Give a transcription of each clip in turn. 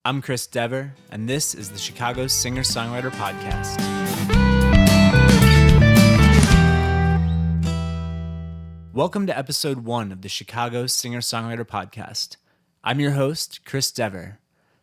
I'm Chris Dever, and this is the Chicago Singer-Songwriter Podcast. Welcome to episode 1 of the Chicago Singer-Songwriter Podcast. I'm your host, Chris Dever.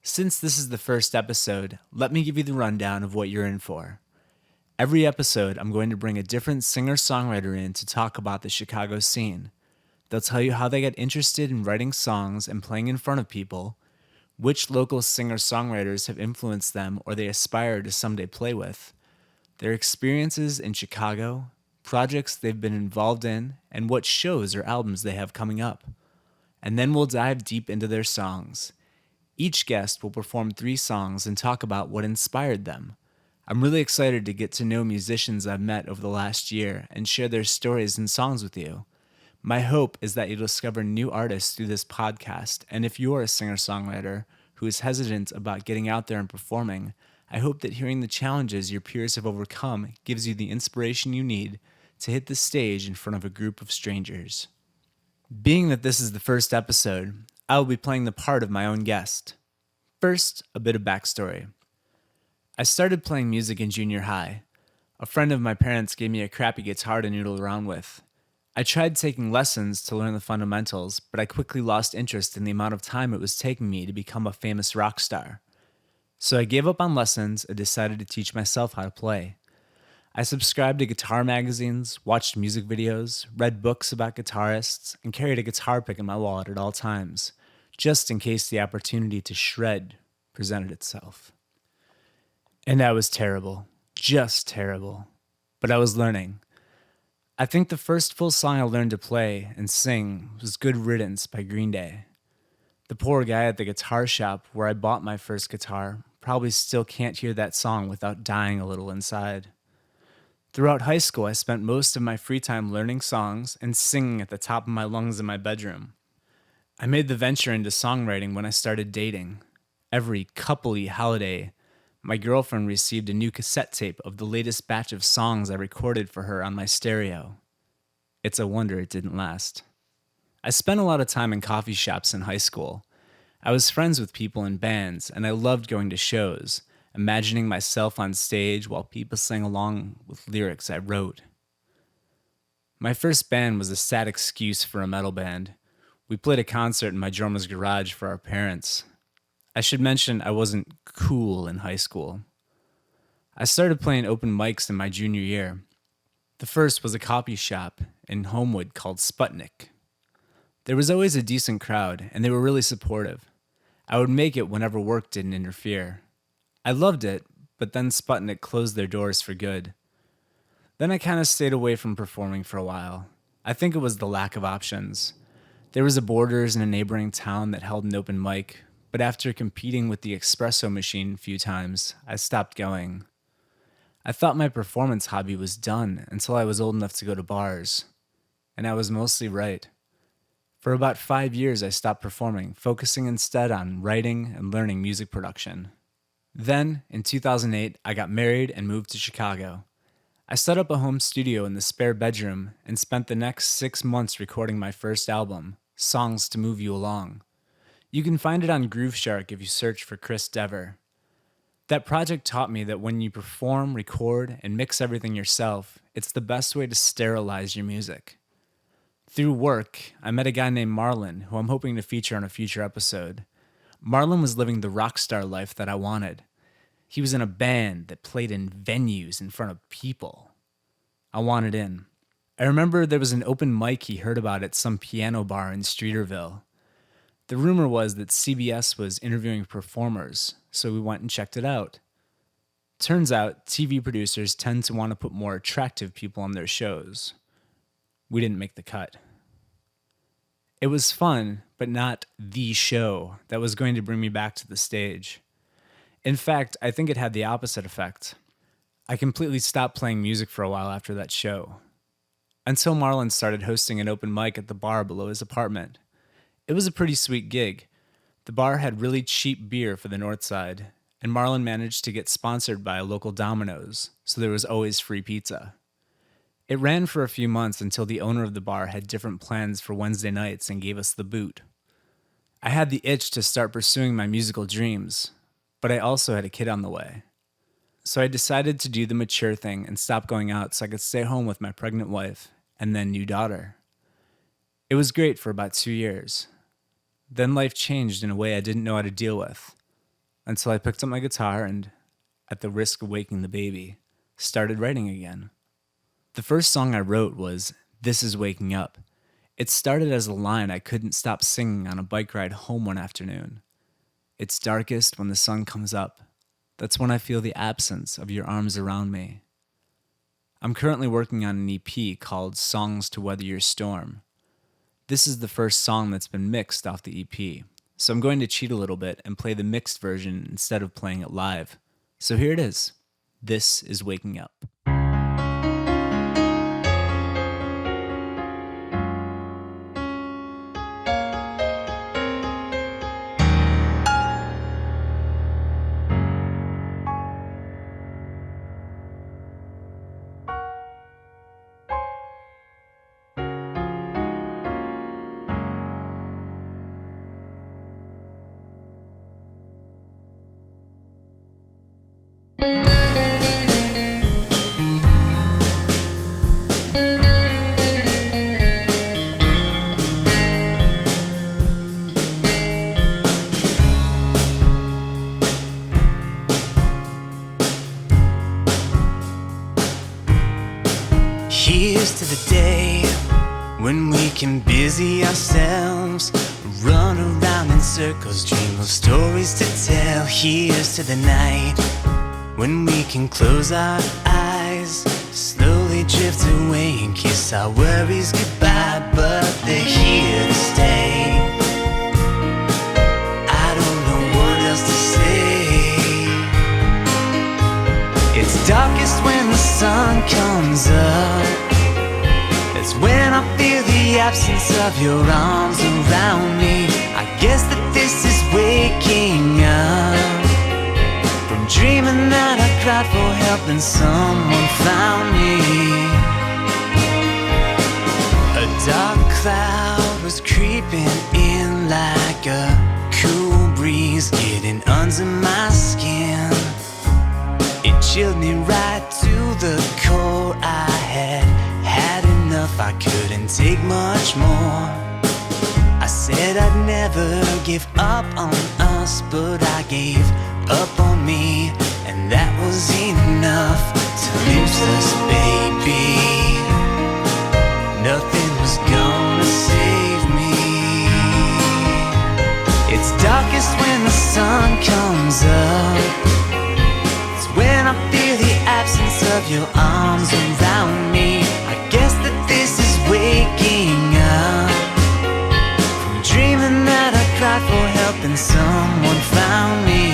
Since this is the first episode, let me give you the rundown of what you're in for. Every episode, I'm going to bring a different singer-songwriter in to talk about the Chicago scene. They'll tell you how they got interested in writing songs and playing in front of people, which local singer-songwriters have influenced them or they aspire to someday play with, their experiences in Chicago, projects they've been involved in, and what shows or albums they have coming up. And then we'll dive deep into their songs. Each guest will perform 3 songs and talk about what inspired them. I'm really excited to get to know musicians I've met over the last year and share their stories and songs with you. My hope is that you'll discover new artists through this podcast, and if you're a singer-songwriter who is hesitant about getting out there and performing, I hope that hearing the challenges your peers have overcome gives you the inspiration you need to hit the stage in front of a group of strangers. Being that this is the first episode, I will be playing the part of my own guest. First, a bit of backstory. I started playing music in junior high. A friend of my parents gave me a crappy guitar to noodle around with. I tried taking lessons to learn the fundamentals, but I quickly lost interest in the amount of time it was taking me to become a famous rock star. So I gave up on lessons and decided to teach myself how to play. I subscribed to guitar magazines, watched music videos, read books about guitarists, and carried a guitar pick in my wallet at all times, just in case the opportunity to shred presented itself. And I was terrible, just terrible, but I was learning. I think the first full song I learned to play and sing was Good Riddance by Green Day. The poor guy at the guitar shop where I bought my first guitar probably still can't hear that song without dying a little inside. Throughout high school, I spent most of my free time learning songs and singing at the top of my lungs in my bedroom. I made the venture into songwriting when I started dating. Every couple-y holiday, my girlfriend received a new cassette tape of the latest batch of songs I recorded for her on my stereo. It's a wonder it didn't last. I spent a lot of time in coffee shops in high school. I was friends with people in bands, and I loved going to shows, imagining myself on stage while people sang along with lyrics I wrote. My first band was a sad excuse for a metal band. We played a concert in my drummer's garage for our parents. I should mention I wasn't cool in high school. I started playing open mics in my junior year. The first was a coffee shop in Homewood called Sputnik. There was always a decent crowd, and they were really supportive. I would make it whenever work didn't interfere. I loved it, but then Sputnik closed their doors for good. Then I kind of stayed away from performing for a while. I think it was the lack of options. There was a Borders in a neighboring town that held an open mic, but after competing with the espresso machine a few times, I stopped going. I thought my performance hobby was done until I was old enough to go to bars. And I was mostly right. For about 5 years, I stopped performing, focusing instead on writing and learning music production. Then, in 2008, I got married and moved to Chicago. I set up a home studio in the spare bedroom and spent the next 6 months recording my first album, Songs to Move You Along. You can find it on Grooveshark if you search for Chris Dever. That project taught me that when you perform, record, and mix everything yourself, it's the best way to sterilize your music. Through work, I met a guy named Marlon, who I'm hoping to feature on a future episode. Marlon was living the rock star life that I wanted. He was in a band that played in venues in front of people. I wanted in. I remember there was an open mic he heard about at some piano bar in Streeterville. The rumor was that CBS was interviewing performers, so we went and checked it out. Turns out, TV producers tend to want to put more attractive people on their shows. We didn't make the cut. It was fun, but not the show that was going to bring me back to the stage. In fact, I think it had the opposite effect. I completely stopped playing music for a while after that show. Until Marlon started hosting an open mic at the bar below his apartment. It was a pretty sweet gig. The bar had really cheap beer for the north side, and Marlon managed to get sponsored by a local Domino's, so there was always free pizza. It ran for a few months until the owner of the bar had different plans for Wednesday nights and gave us the boot. I had the itch to start pursuing my musical dreams, but I also had a kid on the way. So I decided to do the mature thing and stop going out so I could stay home with my pregnant wife and then new daughter. It was great for about 2 years. Then life changed in a way I didn't know how to deal with, until I picked up my guitar and, at the risk of waking the baby, started writing again. The first song I wrote was "This Is Waking Up." It started as a line I couldn't stop singing on a bike ride home one afternoon. It's darkest when the sun comes up. That's when I feel the absence of your arms around me. I'm currently working on an EP called Songs to Weather Your Storm. This is the first song that's been mixed off the EP, so I'm going to cheat a little bit and play the mixed version instead of playing it live. So here it is. This is Waking Up. Here's to the day when we can busy ourselves, run around in circles, dream of stories to tell. Here's to the night when we can close our eyes, slowly drift away and kiss our worries goodbye. But they're here to stay. I don't know what else to say. It's darkest when the sun comes up. It's when I feel the absence of your arms around me. I guess that this is waking up from dreaming that I cried for help and someone found me. A dark cloud was creeping in like a cool breeze, getting under my skin. It chilled me right to the core. I had enough, I couldn't take much more. I said I'd never give up on us, but I gave up on me, and that was enough to lose us, baby. Nothing was gonna save me. It's darkest when the sun comes up. It's when I feel the absence of your arms around me. I guess that this is waking up from dreaming that I cried for help and someone found me.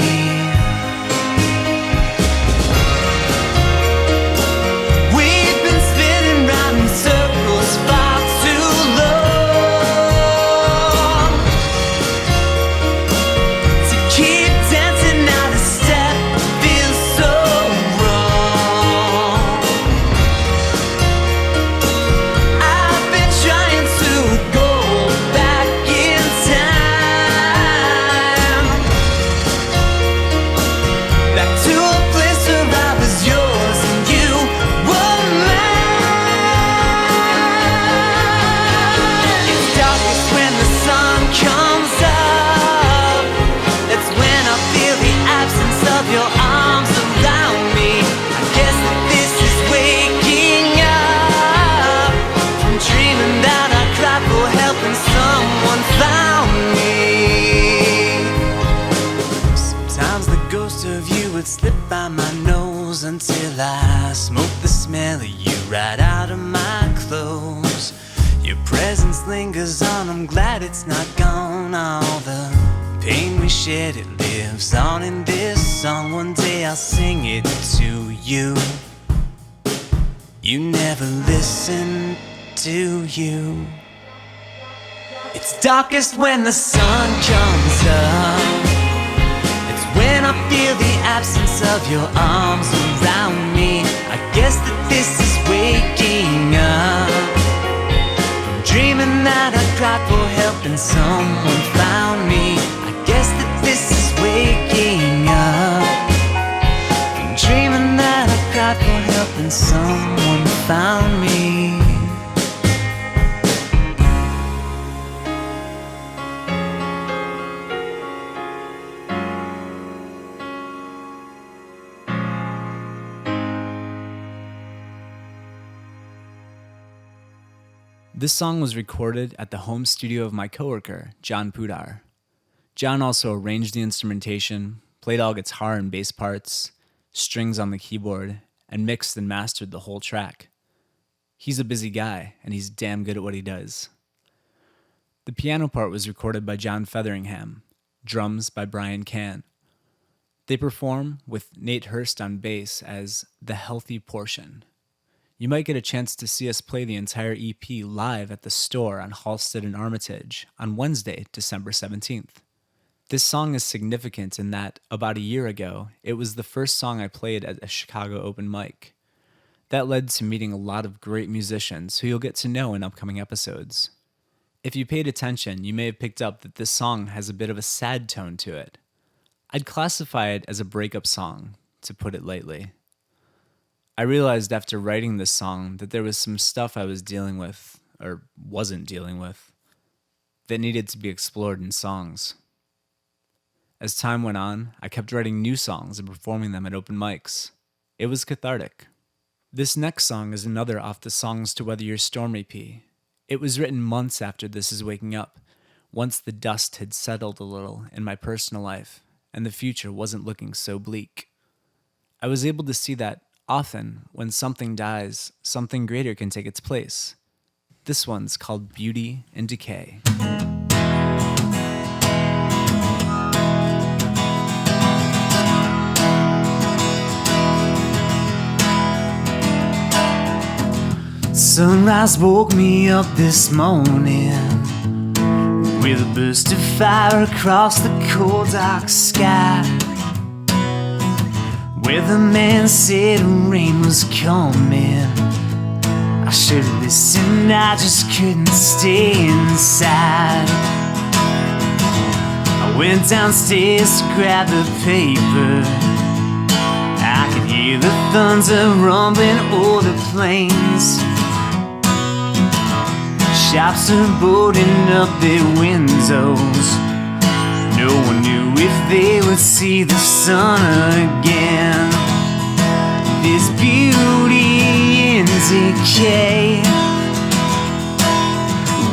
We've been spinning round in circles far too long to keep dancing out of step. Feels so wrong. I've been trying to go back in time, back to a place where I was yours and you were mine. It's darkest when the sun comes up. That's when I feel the absence of your arms around me. I guess that this is waking up from dreaming that I cried for help and someone found me. Sometimes the ghost of you would slip by my nose until I smoked the smell of you right out of my clothes. Your presence lingers on, I'm glad it's not gone. All the pain we shared, it lives on in this song. One day I'll sing it to you. You never listen, do you? It's darkest when the sun comes up. It's when I feel the absence of your arms around me. I guess that this is waking up from dreaming that I cried for help and someone found me. I guess that this is waking up. I'm dreaming that I cried for help and someone found me. This song was recorded at the home studio of my coworker, John Pudar. John also arranged the instrumentation, played all guitar and bass parts, strings on the keyboard, and mixed and mastered the whole track. He's a busy guy, and he's damn good at what he does. The piano part was recorded by John Featheringham, drums by Brian Cann. They perform with Nate Hurst on bass as The Healthy Portion. You might get a chance to see us play the entire EP live at the store on Halsted and Armitage on Wednesday, December 17th. This song is significant in that, about a year ago, it was the first song I played at a Chicago open mic. That led to meeting a lot of great musicians who you'll get to know in upcoming episodes. If you paid attention, you may have picked up that this song has a bit of a sad tone to it. I'd classify it as a breakup song, to put it lightly. I realized after writing this song that there was some stuff I was dealing with, or wasn't dealing with, that needed to be explored in songs. As time went on, I kept writing new songs and performing them at open mics. It was cathartic. This next song is another off the Songs to Weather Your Storm EP. It was written months after This Is Waking Up, once the dust had settled a little in my personal life and the future wasn't looking so bleak. I was able to see that often, when something dies, something greater can take its place. This one's called Beauty and Decay. Sunrise woke me up this morning with a burst of fire across the cold dark sky. Weatherman said rain was coming. I should've listened, I just couldn't stay inside. I went downstairs to grab the paper. I could hear the thunder rumbling o'er the plains. Shops are boarding up their windows. No one knew if they would see the sun again. There's beauty in decay.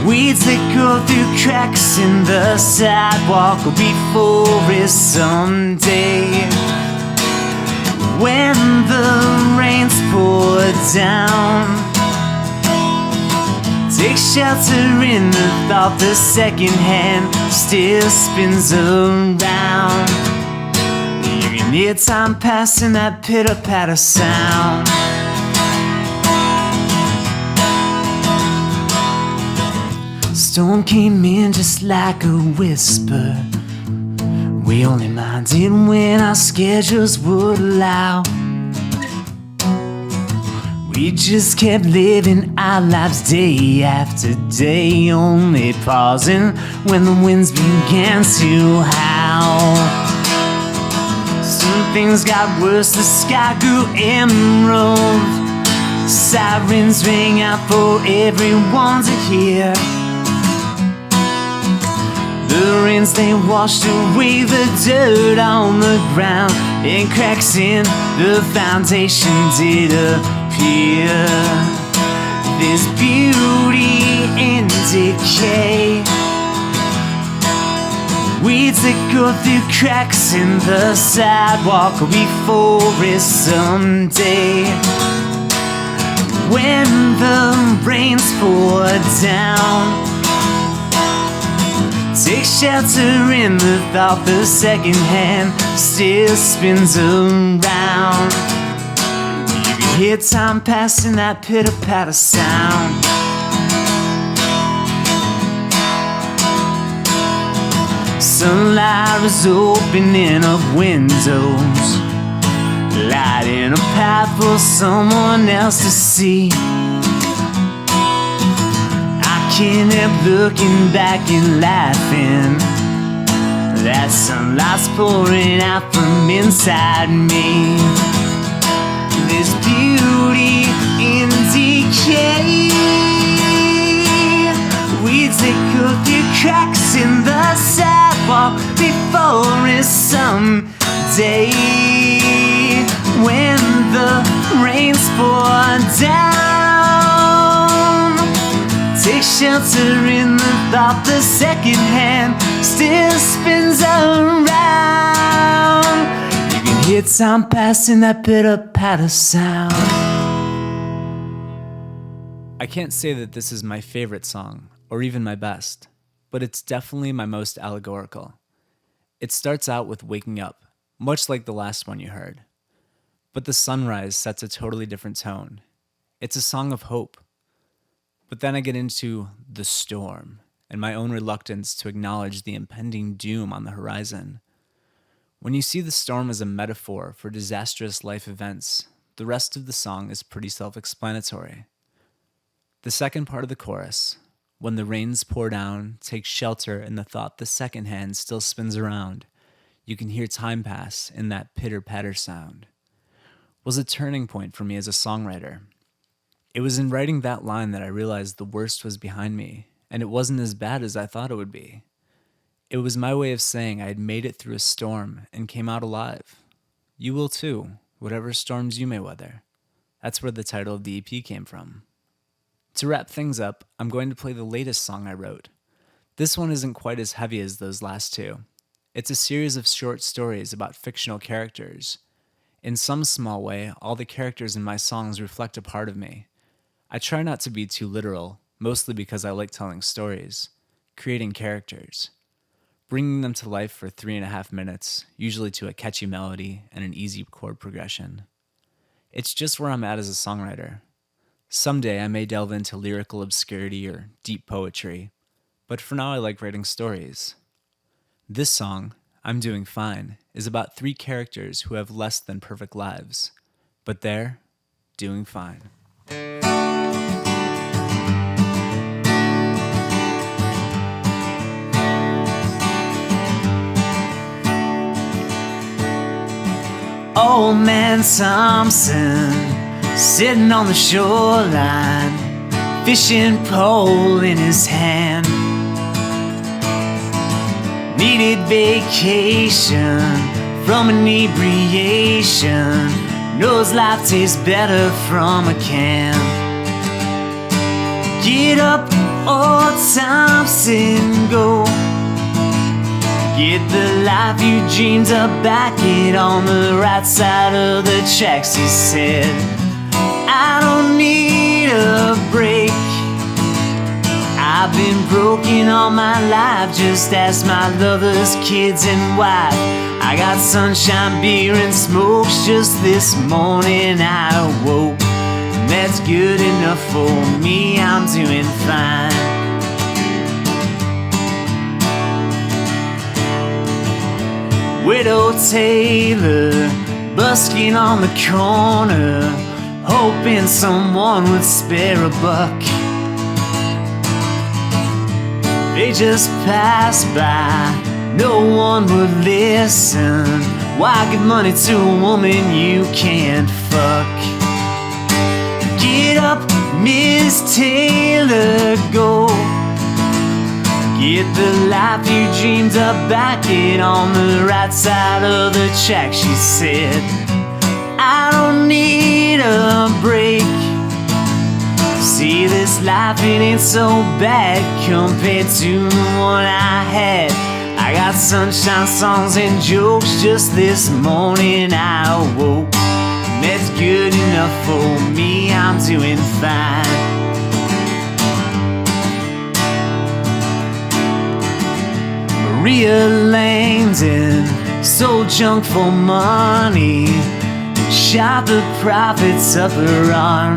Weeds that grow through cracks in the sidewalk will be forest someday. When the rains pour down, take shelter in the thought the second hand still spins around. You can hear time passing, that pitter-patter sound. Storm came in just like a whisper. We only minded when our schedules would allow. We just kept living our lives day after day, only pausing when the winds began to howl. Soon things got worse, the sky grew emerald. Sirens rang out for everyone to hear. The rains, they washed away the dirt on the ground, and cracks in the foundation did appear. There's beauty in decay. Weeds that grow through cracks in the sidewalk will be forest someday. When the rains pour down, take shelter in the thought the second hand still spins around. You can hear time passing, that pitter-patter sound. Sunlight was opening up windows, lighting a path for someone else to see. can't help looking back and laughing. That sunlight's pouring out from inside me. There's beauty in decay. Weeds that go through cracks in the sidewalk before it's someday. When the rains pour down, take shelter in the thought the second hand still spins around. You can hear time passing, that pitter-patter sound. I can't say that this is my favorite song, or even my best, but it's definitely my most allegorical. It starts out with waking up, much like the last one you heard. But the sunrise sets a totally different tone. It's a song of hope. But then I get into the storm and my own reluctance to acknowledge the impending doom on the horizon. When you see the storm as a metaphor for disastrous life events, the rest of the song is pretty self-explanatory. The second part of the chorus, when the rains pour down, take shelter in the thought the second hand still spins around, you can hear time pass in that pitter-patter sound, was a turning point for me as a songwriter. It was in writing that line that I realized the worst was behind me, and it wasn't as bad as I thought it would be. It was my way of saying I had made it through a storm and came out alive. You will too, whatever storms you may weather. That's where the title of the EP came from. To wrap things up, I'm going to play the latest song I wrote. This one isn't quite as heavy as those last two. It's a series of short stories about fictional characters. In some small way, all the characters in my songs reflect a part of me. I try not to be too literal, mostly because I like telling stories, creating characters, bringing them to life for 3.5 minutes, usually to a catchy melody and an easy chord progression. It's just where I'm at as a songwriter. Someday I may delve into lyrical obscurity or deep poetry, but for now I like writing stories. This song, I'm Doing Fine, is about 3 characters who have less than perfect lives, but they're doing fine. Old man Thompson, sitting on the shoreline, fishing pole in his hand. Needed vacation from inebriation, knows life tastes better from a can. Get up, old Thompson, go. Get the life you dreamed of, back it on the right side of the tracks, he said. I don't need a break. I've been broken all my life, just ask my lovers, kids and wife. I got sunshine, beer and smokes, just this morning I awoke. And that's good enough for me, I'm doing fine. Widow Taylor, busking on the corner, hoping someone would spare a buck. They just passed by, no one would listen. Why give money to a woman you can't fuck? Get up, Miss Taylor, go. Get the life you dreamed of, back it on the right side of the track, she said. I don't need a break. See, this life, it ain't so bad compared to the one I had. I got sunshine songs and jokes, just this morning I awoke. And that's good enough for me, I'm doing fine. Maria Langdon sold junk for money, shot the profits up her arm.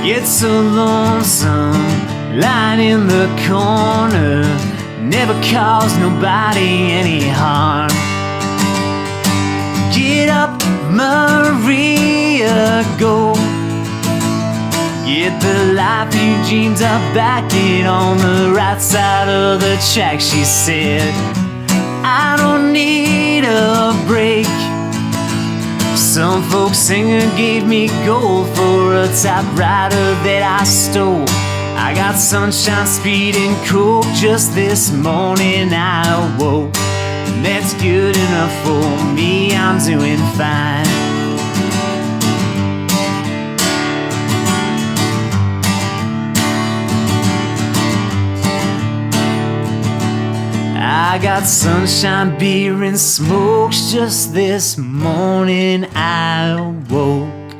Gets so lonesome, lying in the corner, never caused nobody any harm. Get up, Maria, go. Get the life you dreamed of back, get on the right side of the track, she said. I don't need a break. Some folk singer gave me gold for a typewriter that I stole. I got sunshine, speed, and coke. Just this morning I awoke, and that's good enough for me. I'm doing fine. I got sunshine, beer, and smokes. Just this morning I awoke,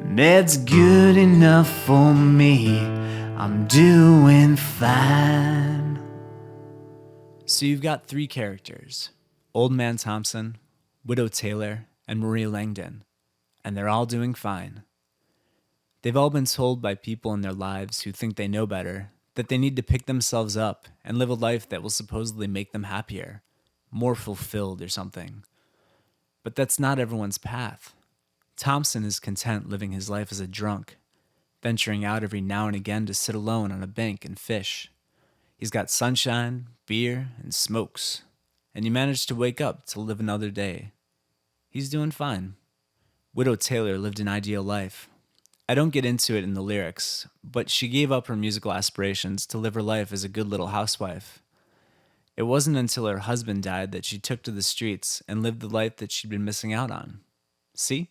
and that's good enough for me. I'm doing fine. So you've got three characters: Old Man Thompson, Widow Taylor, and Maria Langdon, and they're all doing fine. They've all been told by people in their lives who think they know better that they need to pick themselves up and live a life that will supposedly make them happier, more fulfilled or something. But that's not everyone's path. Thompson is content living his life as a drunk, venturing out every now and again to sit alone on a bank and fish. He's got sunshine, beer, and smokes, and he managed to wake up to live another day. He's doing fine. Widow Taylor lived an ideal life. I don't get into it in the lyrics, but she gave up her musical aspirations to live her life as a good little housewife. It wasn't until her husband died that she took to the streets and lived the life that she'd been missing out on. See?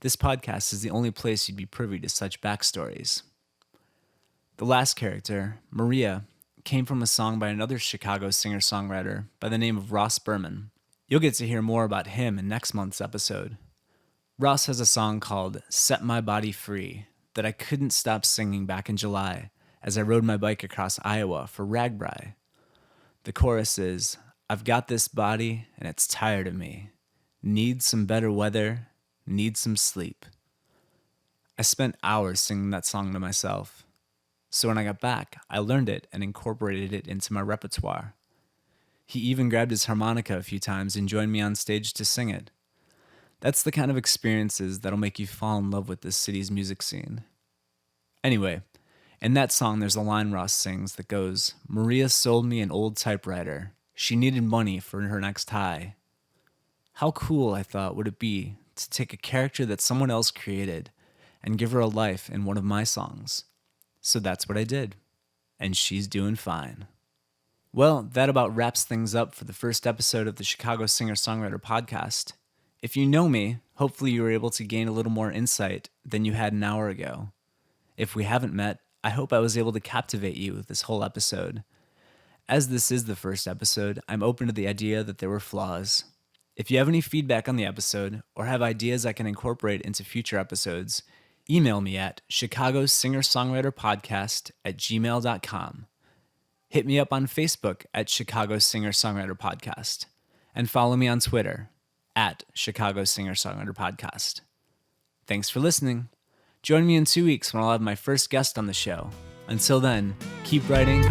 This podcast is the only place you'd be privy to such backstories. The last character, Maria, came from a song by another Chicago singer-songwriter by the name of Ross Berman. You'll get to hear more about him in next month's episode. Ross has a song called Set My Body Free that I couldn't stop singing back in July as I rode my bike across Iowa for Ragbri. The chorus is, I've got this body and it's tired of me. Need some better weather, need some sleep. I spent hours singing that song to myself. So when I got back, I learned it and incorporated it into my repertoire. He even grabbed his harmonica a few times and joined me on stage to sing it. That's the kind of experiences that'll make you fall in love with this city's music scene. Anyway, in that song there's a line Ross sings that goes, Maria sold me an old typewriter. She needed money for her next high. How cool, I thought, would it be to take a character that someone else created and give her a life in one of my songs? So that's what I did. And she's doing fine. Well, that about wraps things up for the first episode of the Chicago Singer-Songwriter podcast. If you know me, hopefully you were able to gain a little more insight than you had an hour ago. If we haven't met, I hope I was able to captivate you with this whole episode. As this is the first episode, I'm open to the idea that there were flaws. If you have any feedback on the episode or have ideas I can incorporate into future episodes, email me at chicagosingerSongwriterPodcast@gmail.com. Hit me up on Facebook at Chicago Singer-Songwriter Podcast, and follow me on Twitter at Chicago Singer-Songwriter Podcast. Thanks for listening. Join me in 2 weeks when I'll have my first guest on the show. Until then, keep writing.